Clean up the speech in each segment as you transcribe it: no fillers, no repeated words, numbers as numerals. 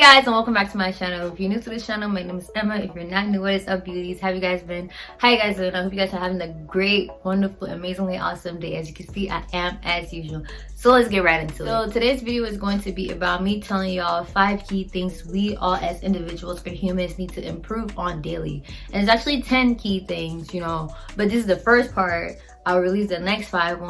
guys, and welcome back to my channel. If you're new to this channel, my name is Emma. If you're not new, what is up, beauties? How have you guys been? How you guys doing? I hope you guys are having a great, wonderful, amazingly awesome day. As you can see, I am as usual. So let's get right into it. So today's video is going to be about me telling y'all 5 key things we all as individuals or humans need to improve on daily. And it's actually 10 key things, but this is the first part. I'll release the next 5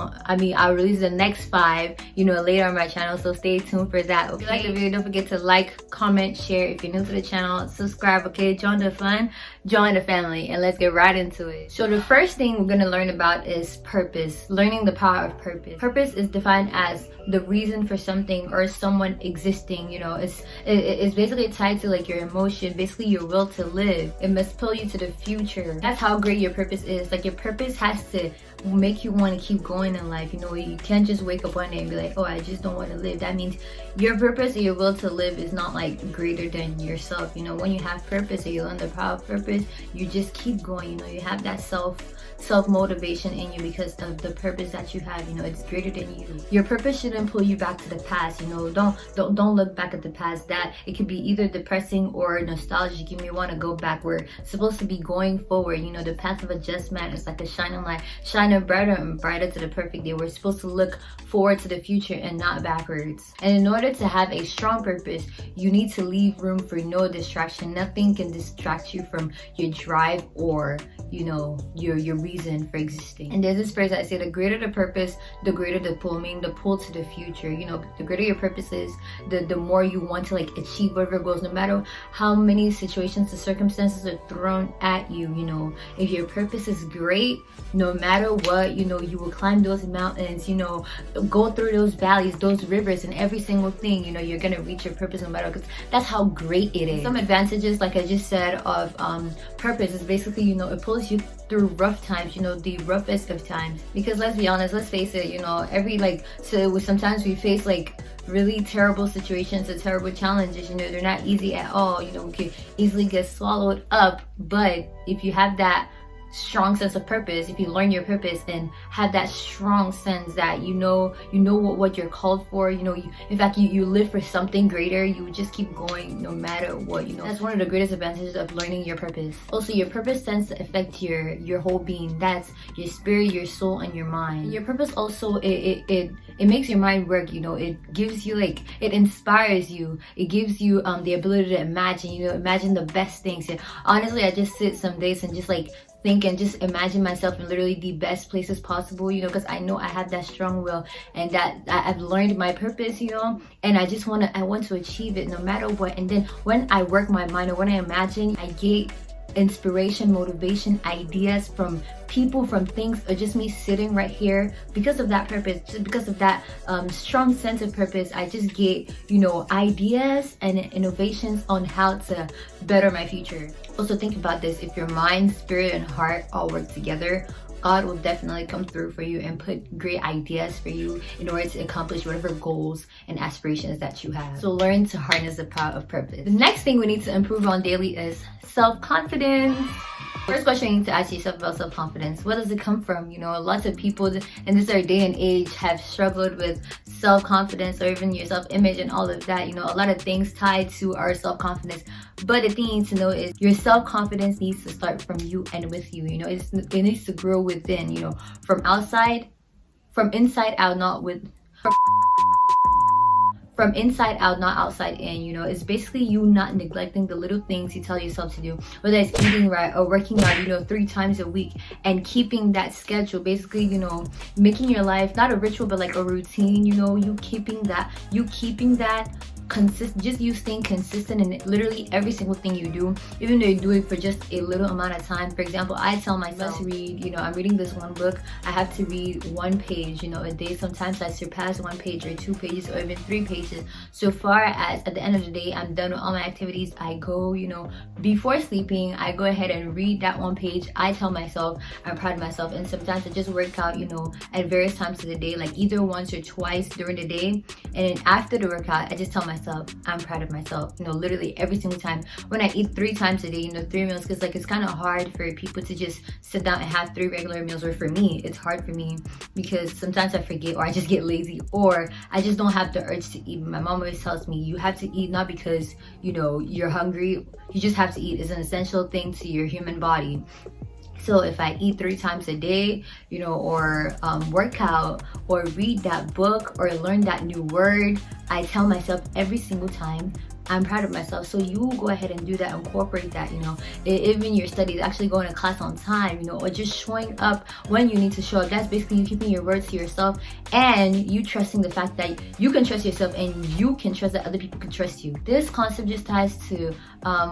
later on my channel, so stay tuned for that. Okay, if you like the video, don't forget to like, comment, share. If you're new to the channel, subscribe. Okay, join the fun, join the family, and let's get right into it. So the first thing we're going to learn about is purpose. Learning the power of purpose. Purpose is defined as the reason for something or someone existing. It's basically tied to like your emotion, basically your will to live. It must pull you to the future. That's how great your purpose is. Like, your purpose has to make you want to keep going in life. You can't just wake up one day and be like, oh, I just don't want to live. That means your purpose or your will to live is not like greater than yourself. When you have purpose or you learn the power of purpose, you just keep going. You have that self motivation in you because of the purpose that you have. It's greater than you. Your purpose shouldn't pull you back to the past. Don't look back at the past. That it could be either depressing or nostalgic. You may want to go back. We're supposed to be going forward. The path of a just man is like a shining light, shining brighter and brighter to the perfect day. We're supposed to look forward to the future and not backwards. And in order to have a strong purpose, you need to leave room for no distraction. Nothing can distract you from your drive or your reason for existing. And there's this phrase that say, the greater the purpose, the greater the pull, meaning the pull to the future. The greater your purpose is, the more you want to achieve whatever goals, no matter how many situations the circumstances are thrown at you. If your purpose is great, no matter what, you will climb those mountains, go through those valleys, those rivers, and every single thing, you're gonna reach your purpose no matter, because that's how great it is. Some advantages, like I just said, of purpose is basically, it pulls you through rough times, the roughest of times. Because let's be honest, let's face it, sometimes we face really terrible situations or terrible challenges. They're not easy at all. We can easily get swallowed up. But if you have that strong sense of purpose, if you learn your purpose and have that strong sense that you know what you're called for, in fact you live for something greater, you would just keep going no matter what. That's one of the greatest advantages of learning your purpose. Also, your purpose tends to affect your whole being. That's your spirit, your soul, and your mind. Your purpose also, it makes your mind work. It gives you it inspires you. It gives you the ability to imagine, imagine the best things. And honestly, I just sit some days and just think and just imagine myself in literally the best places possible, because I know I have that strong will and that I've learned my purpose, and I want to achieve it no matter what. And then when I work my mind or when I imagine, I get inspiration, motivation, ideas from people, from things, or just me sitting right here because of that purpose. Just because of that strong sense of purpose, I just get ideas and innovations on how to better my future. Also, think about this: if your mind, spirit, and heart all work together, God will definitely come through for you and put great ideas for you in order to accomplish whatever goals and aspirations that you have. So learn to harness the power of purpose. The next thing we need to improve on daily is self-confidence. First question you need to ask yourself about self-confidence: where does it come from? Lots of people in this day and age have struggled with self-confidence or even your self-image and all of that. A lot of things tied to our self-confidence. But the thing you need to know is your self-confidence needs to start from you and with you. It needs to grow within, from inside out, not from inside out, not outside in. It's basically you not neglecting the little things you tell yourself to do, whether it's eating right or working out 3 times a week, and keeping that schedule. Basically, making your life not a ritual but like a routine. You keeping that just you staying consistent in literally every single thing you do, even though you do it for just a little amount of time. For example, I tell myself to read, I'm reading this one book, I have to read 1 page, a day. Sometimes I surpass 1 page or 2 pages or even 3 pages. So far as at the end of the day, I'm done with all my activities. I go, before sleeping, I go ahead and read that 1 page. I tell myself I'm proud of myself. And sometimes I just work out, at various times of the day, like either once or twice during the day. And then after the workout, I just tell myself myself, I'm proud of myself. You know, literally every single time. When I eat 3 times a day, you know, 3 meals, because like it's kind of hard for people to just sit down and have 3 regular meals. Or for me, it's hard for me because sometimes I forget, or I just get lazy, or I just don't have the urge to eat. My mom always tells me you have to eat not because, you know, you're hungry. You just have to eat. It's an essential thing to your human body. So if I eat 3 times a day, you know, or work out, or read that book, or learn that new word, I tell myself every single time, I'm proud of myself. So you go ahead and do that, incorporate that, you know, even your studies, actually going to class on time, you know, or just showing up when you need to show up. That's basically you keeping your words to yourself, and you trusting the fact that you can trust yourself, and you can trust that other people can trust you. This concept just ties to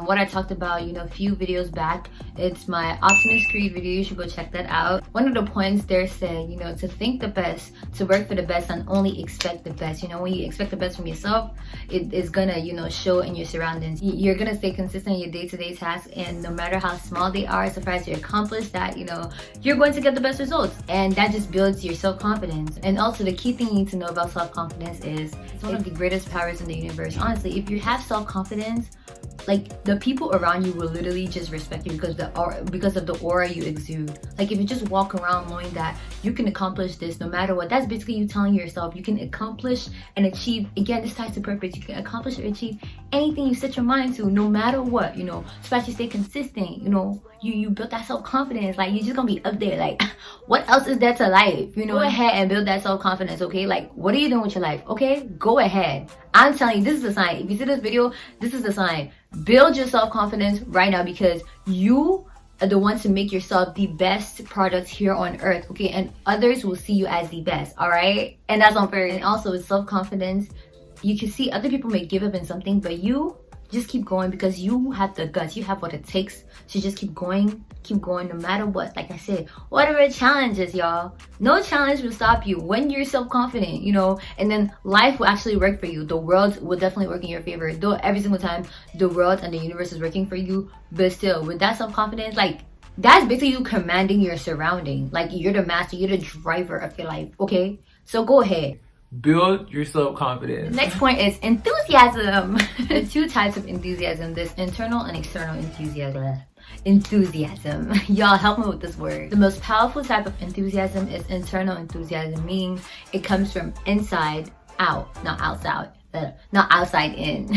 what I talked about, you know, a few videos back. It's my Optimus Creed video. You should go check that out. One of the points there said, you know, to think the best, to work for the best, and only expect the best. You know, when you expect the best from yourself, it is gonna, you know, show in your surroundings. You're gonna stay consistent in your day-to-day tasks, and no matter how small they are, surprised you accomplish that, you know, you're going to get the best results, and that just builds your self-confidence. And also the key thing you need to know about self-confidence is it's one of the greatest powers in the universe. Honestly, if you have self-confidence, like the people around you will literally just respect you because of the aura you exude. Like if you just walk around knowing that you can accomplish this no matter what, that's basically you telling yourself you can accomplish and achieve. Again, this ties to purpose. You can accomplish or achieve anything you set your mind to, no matter what, you know. Especially stay consistent, you know. You build that self-confidence. Like you're just gonna be up there. Like what else is there to life? You know, go ahead and build that self-confidence, okay? Like what are you doing with your life? Okay, go ahead. I'm telling you, this is a sign. If you see this video, this is a sign. Build your self-confidence right now, because you are the one to make yourself the best product here on earth, okay? And others will see you as the best, all right? And that's unfair. And also with self-confidence, you can see other people may give up in something, but you just keep going, because you have the guts. You have what it takes to just keep going no matter what. Like I said, whatever the challenge is, y'all, no challenge will stop you when you're self-confident, you know. And then life will actually work for you. The world will definitely work in your favor, though every single time the world and the universe is working for you. But still, with that self-confidence, like that's basically you commanding your surrounding. Like you're the master, you're the driver of your life, okay? So go ahead, build your self-confidence. The next point is enthusiasm. The 2 types of enthusiasm. There's internal and external enthusiasm. Y'all help me with this word. The most powerful type of enthusiasm is internal enthusiasm, meaning it comes from inside out, not outside in.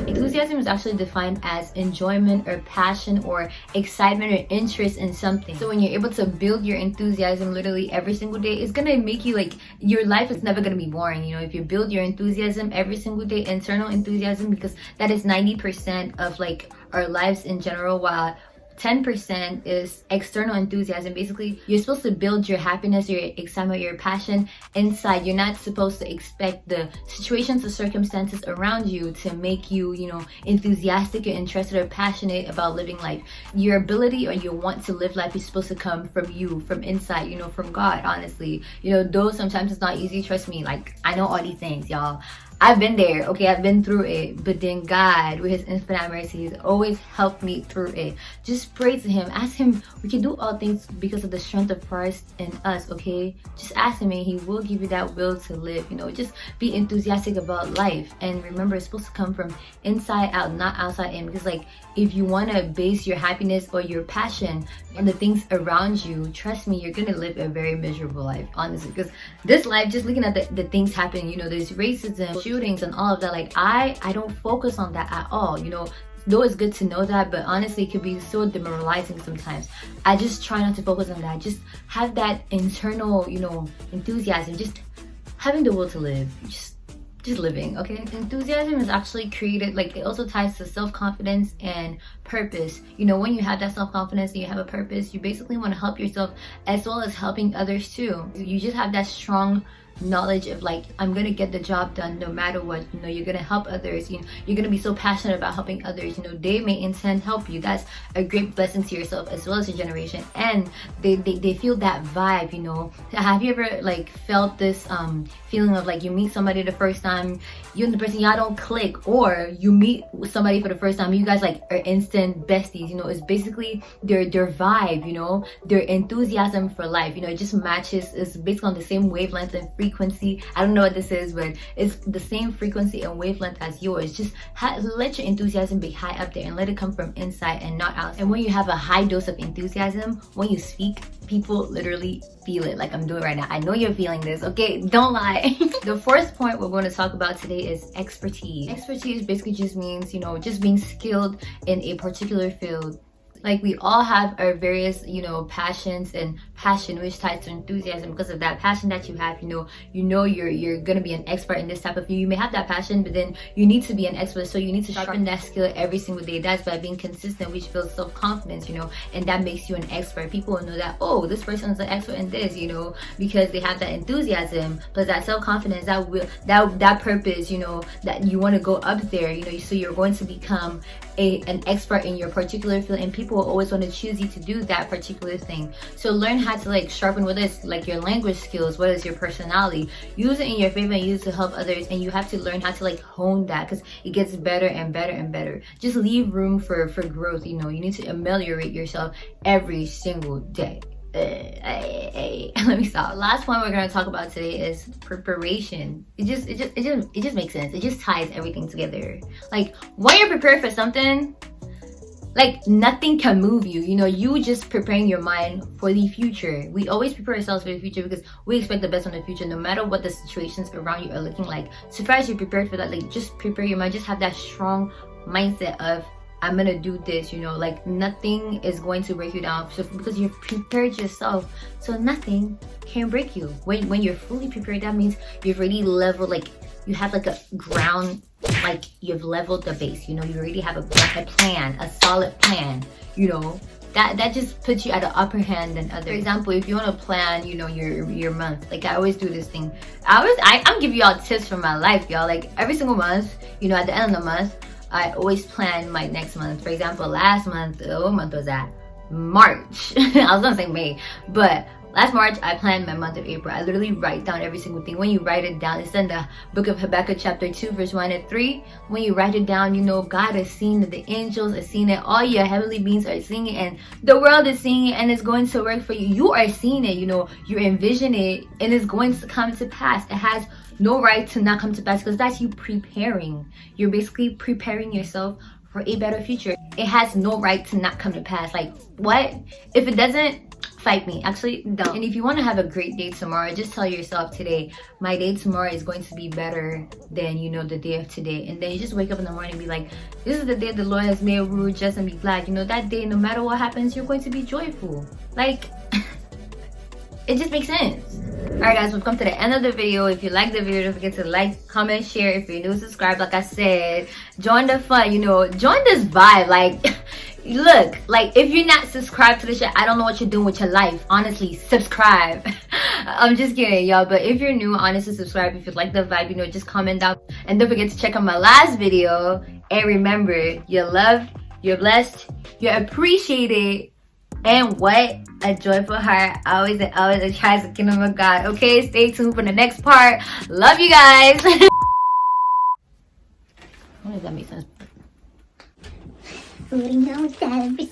Enthusiasm is actually defined as enjoyment or passion or excitement or interest in something. So when you're able to build your enthusiasm literally every single day, it's gonna make you, like, your life is never gonna be boring, you know, if you build your enthusiasm every single day, internal enthusiasm, because that is 90% of like our lives in general, while 10% is external enthusiasm. Basically, you're supposed to build your happiness, your excitement, your passion inside. You're not supposed to expect the situations or circumstances around you to make you, you know, enthusiastic or interested or passionate about living life. Your ability or your want to live life is supposed to come from you, from inside, you know, from God, honestly. You know, though sometimes it's not easy, trust me, like, I know all these things, y'all. I've been there, okay, I've been through it, but then God, with his infinite mercy, has always helped me through it. Just pray to him, ask him. We can do all things because of the strength of Christ in us, okay? Just ask him and he will give you that will to live, you know. Just be enthusiastic about life, and remember, it's supposed to come from inside out, not outside in, because like, if you want to base your happiness or your passion on the things around you, trust me, you're gonna live a very miserable life, honestly. Because this life, just looking at the things happening, you know, there's racism, shootings and all of that, like I don't focus on that at all, you know. Though it's good to know that, but honestly it could be so demoralizing sometimes. I just try not to focus on that. Just have that internal, you know, enthusiasm, just having the will to live, just living, okay? Enthusiasm is actually created, like, it also ties to self-confidence and purpose. You know, when you have that self-confidence and you have a purpose, you basically want to help yourself as well as helping others too. You just have that strong knowledge of like, I'm gonna get the job done no matter what. You know, you're gonna help others, you know, you're gonna be so passionate about helping others. You know, they may intend help you. That's a great blessing to yourself as well as your generation, and they feel that vibe, you know. Have you ever like felt this feeling of like, you meet somebody the first time, you and the person, y'all don't click, or you meet somebody for the first time, you guys like are instant besties? You know, it's basically their vibe, you know, their enthusiasm for life, you know, it just matches. It's basically on the same wavelength and frequency. I don't know what this is, but it's the same frequency and wavelength as yours. Just let your enthusiasm be high up there and let it come from inside and not out. And when you have a high dose of enthusiasm, when you speak, people literally feel it, like I'm doing right now. I know you're feeling this, okay? Don't lie. The fourth point we're going to talk about today is expertise. Expertise basically just means, just being skilled in a particular field. Like, we all have our various, passions, and passion which ties to enthusiasm. Because of that passion that you have, you're gonna be an expert in this type of field. You may have that passion, but then you need to be an expert, so you need to sharpen that skill every single day. That's by being consistent, which builds self-confidence, and that makes you an expert. People will know that, oh, this person is an expert in this, because they have that enthusiasm plus that self-confidence, that purpose, that you want to go up there, so you're going to become an expert in your particular field, and people will always want to choose you to do that particular thing. So learn how to sharpen, whether it's your language skills, whether it's your personality, use it in your favor and use it to help others. And you have to learn how to hone that, because it gets better and better and better. Just leave room for growth. You need to ameliorate yourself every single day. Let me stop. Last point we're going to talk about today is preparation. It just makes sense. It just ties everything together. When you're prepared for something, nothing can move you. You just preparing your mind for the future. We always prepare ourselves for the future because we expect the best from the future, no matter what the situations around you are looking like. So far as you're prepared for that, just prepare your mind. Just have that strong mindset of, I'm gonna do this, nothing is going to break you down, so because you've prepared yourself, so nothing can break you. When you're fully prepared, that means you've already leveled, you have a ground, you've leveled the base, you already have a plan, a solid plan, that just puts you at an upper hand than others. For example, if you want to plan, your month, I always do this thing. I'm giving y'all tips from my life, y'all. Every single month, at the end of the month, I always plan my next month. For example, last month, what month was that? March. I was gonna say May, but last March I planned my month of April. I literally write down every single thing. When you write it down, it's in the book of Habakkuk chapter 2 verse 1 and 3. When you write it down, God has seen it, the angels are seeing it, all your heavenly beings are seeing it, and the world is seeing it, and it's going to work for you. You are seeing it, you envision it, and it's going to come to pass. It has no right to not come to pass, because that's you preparing. You're basically preparing yourself for a better future. It has no right to not come to pass. What? If it doesn't, fight me. Actually, don't. And if you want to have a great day tomorrow, just tell yourself today, my day tomorrow is going to be better than the day of today. And then you just wake up in the morning and be like, this is the day the Lord has made, we will rejoice and be glad. That day, no matter what happens, you're going to be joyful. It just makes sense. Alright guys, we've come to the end of the video. If you like the video, don't forget to like, comment, share. If you're new, subscribe. Like I said, join the fun, join this vibe. Look, if you're not subscribed to the show, I don't know what you're doing with your life. Honestly, subscribe. I'm just kidding, y'all. But if you're new, honestly, subscribe. If you like the vibe, just comment down. And don't forget to check out my last video. And remember, you're loved, you're blessed, you're appreciated. And what? A joyful heart always and always attracts the kingdom of God. Okay, stay tuned for the next part. Love you guys. What does that make sense? Putting out every